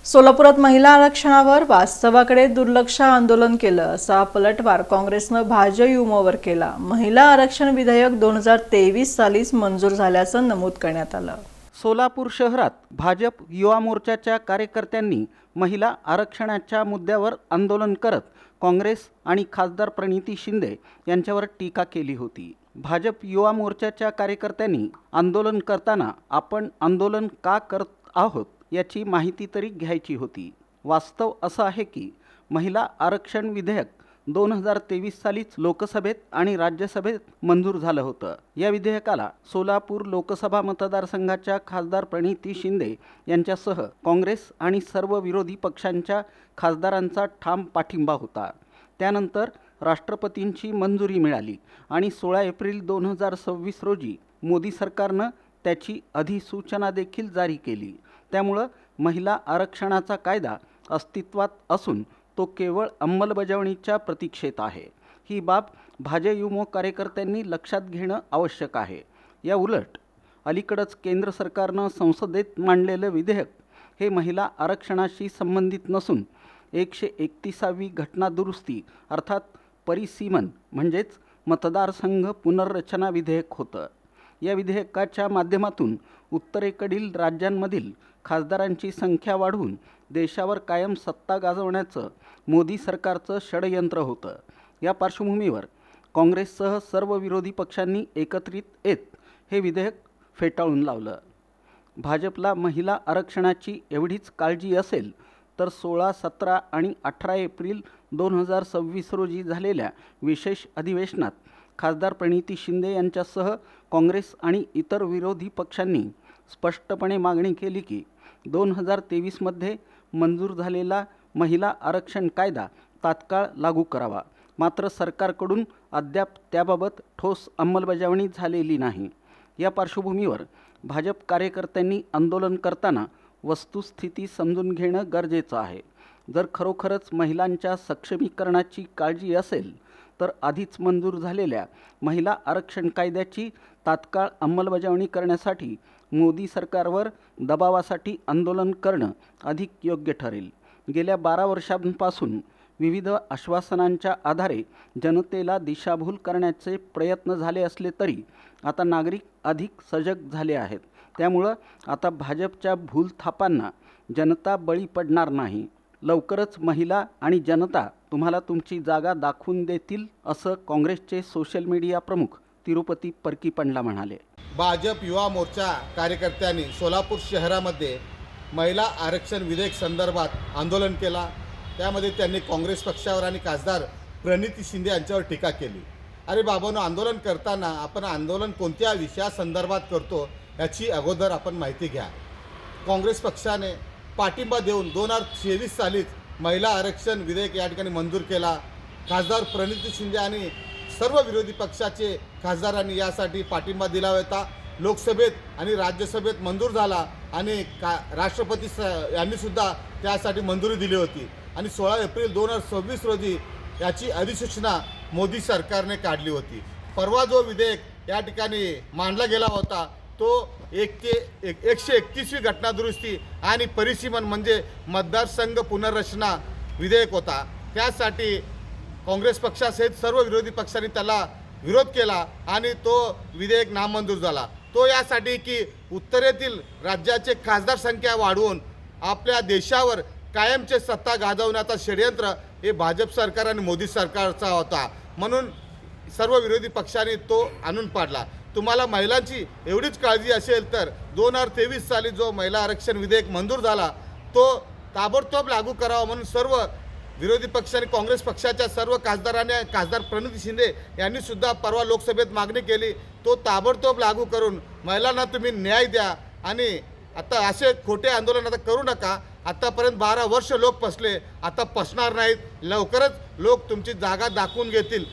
सोलापुरात महिला आरक्षणावर वास्तवाकडे दुर्लक्ष आंदोलन केलं असा पलटवार काँग्रेसनं भाजयुमोवर केला। महिला आरक्षण विधेयक 2023 सालीच मंजूर झाल्याचं नमूद करण्यात आलं। सोलापूर शहरात भाजप युवा मोर्चाच्या कार्यकर्त्यांनी महिला आरक्षणाच्या मुद्द्यावर आंदोलन करत काँग्रेस आणि खासदार प्रणिती शिंदे यांच्यावर टीका केली होती। भाजप युवा मोर्चाच्या कार्यकर्त्यांनी आंदोलन करताना आपण आंदोलन का करत आहोत याची माहिती तरी घ्यायची होती। वास्तव असं आहे की महिला आरक्षण विधेयक 2023 सालीच लोकसभेत आणि राज्यसभेत मंजूर झालं होतं। या विधेयकाला सोलापूर लोकसभा मतदारसंघाच्या खासदार प्रणिती शिंदे यांच्यासह काँग्रेस आणि सर्व विरोधी पक्षांच्या खासदारांचा ठाम पाठिंबा होता। त्यानंतर राष्ट्रपतींची मंजुरी मिळाली आणि 16 एप्रिल 2026 रोजी मोदी सरकारनं त्याची अधिसूचना देखील जारी केली। त्यामुळे महिला आरक्षणाचा कायदा अस्तित्वात असून तो केवळ अंमलबजावणीच्या प्रतीक्षेत आहे। ही बाब भाजयुमो कार्यकर्त्यांनी लक्षात घेणं आवश्यक आहे। या उलट अलीकडेच केंद्र सरकारनं संसदेत मांडलेलं विधेयक हे महिला आरक्षणाशी संबंधित नसून 131वी घटना दुरुस्ती अर्थात परिसीमन म्हणजेच मतदारसंघ पुनर्रचना विधेयक होतं। या विधेयकाच्या माध्यमातून उत्तरेकडील राज्यांमधील खासदारांची संख्या वाढवून देशावर कायम सत्ता गाजवण्याचं मोदी सरकारचं षडयंत्र होतं। या पार्श्वभूमीवर काँग्रेससह सर्व विरोधी पक्षांनी एकत्रित येत हे विधेयक फेटाळून लावलं। भाजपला महिला आरक्षणाची एवढीच काळजी असेल तर 16, 17 आणि 18 एप्रिल 2026 रोजी झालेल्या विशेष अधिवेशनात खासदार प्रणिती शिंदे यांच्यासह काँग्रेस आणि इतर विरोधी पक्षांनी स्पष्टपणे मागणी केली की 2023 मध्ये मंजूर झालेला महिला आरक्षण कायदा तात्काळ लागू करावा। मात्र सरकारकडून अद्याप त्याबाबत ठोस अंमलबजावणी झालेली नाही। या पार्श्वभूमीवर भाजप कार्यकर्त्यांनी आंदोलन करताना वस्तुस्थिती समजून घेणं गरजेचं आहे। जर खरोखरच महिलांच्या सक्षमीकरणाची काळजी असेल तर आधीच मंजूर झालेल्या महिला आरक्षण कायद्याची तात्काळ अंमलबजावणी करण्यासाठी मोदी सरकारवर दबावासाठी आंदोलन करणं अधिक योग्य ठरेल। गेल्या 12 वर्षांपासून विविध आश्वासनांच्या आधारे जनतेला दिशाभूल करण्याचे प्रयत्न झाले असले तरी आता नागरिक अधिक सजग झाले आहेत। त्यामुळं आता भाजपच्या भूलथापांना जनता बळी पडणार नाही। लवकरच महिला आणि जनता तुम्हाला तुमची जागा दाखवून देतील असं काँग्रेसचे सोशल मीडिया प्रमुख तिरुपती परकीपंडला म्हणाले। भाजप युवा मोर्चा कार्यकर्त्यांनी सोलापूर शहरामध्ये महिला आरक्षण विधेयक संदर्भात आंदोलन केला। त्यामध्ये त्यांनी काँग्रेस पक्षावर आणि खासदार प्रणिती शिंदे यांच्यावर टीका केली। अरे बाबांनो, आंदोलन करताना आपण आंदोलन कोणत्या विषयासंदर्भात करतो याची अगोदर आपण माहिती घ्या। काँग्रेस पक्षाने पाठिंबा देऊन 2023 सालीच महिला आरक्षण विधेयक या ठिकाणी मंजूर केला। खासदार प्रणिती शिंदे आणि सर्व विरोधी पक्षाचे खासदारांनी यासाठी पाठिंबा दिला होता। लोकसभेत आणि राज्यसभेत मंजूर झाला आणि राष्ट्रपती यांनी सुद्धा त्यासाठी मंजुरी दिली होती आणि 16 एप्रिल 2026 रोजी याची अधिसूचना मोदी सरकारने काढली होती। परवा जो विधेयक या ठिकाणी मांडला गेला होता तो 131वी घटना दुरुस्ती आणि परिसीमन म्हणजे मतदारसंघ पुनर्रचना विधेयक होता। त्यासाठी काँग्रेस पक्षासहित सर्व विरोधी पक्षांनी त्याला विरोध केला आणि तो विधेयक नामंजूर झाला। तो यासाठी की उत्तरेतील राज्याचे खासदार संख्या वाढवून आपल्या देशावर कायमचे सत्ता गाजवण्याचा षडयंत्र हे भाजप सरकार आणि मोदी सरकारचा होता। म्हणून सर्व विरोधी पक्षांनी तो आणून पाडला। तुम्हाला महिलांची एवढीच काळजी असेल तर 2023 साली जो महिला आरक्षण विधेयक मंजूर झाला तो ताबडतोब लागू करावा म्हणून सर्व विरोधी पक्ष आणि काँग्रेस पक्षाच्या सर्व खासदारांनी खासदार प्रणिती शिंदे यांनी सुद्धा परवा लोकसभेत मागणी केली। तो ताबडतोब लागू करून महिलांना तुम्ही न्याय द्या आणि आता असे खोटे आंदोलन आता करू नका। आतापर्यंत 12 वर्ष लोक फसले, आता फसणार नाहीत। लवकरच लोक तुमची जागा दाखवून घेतील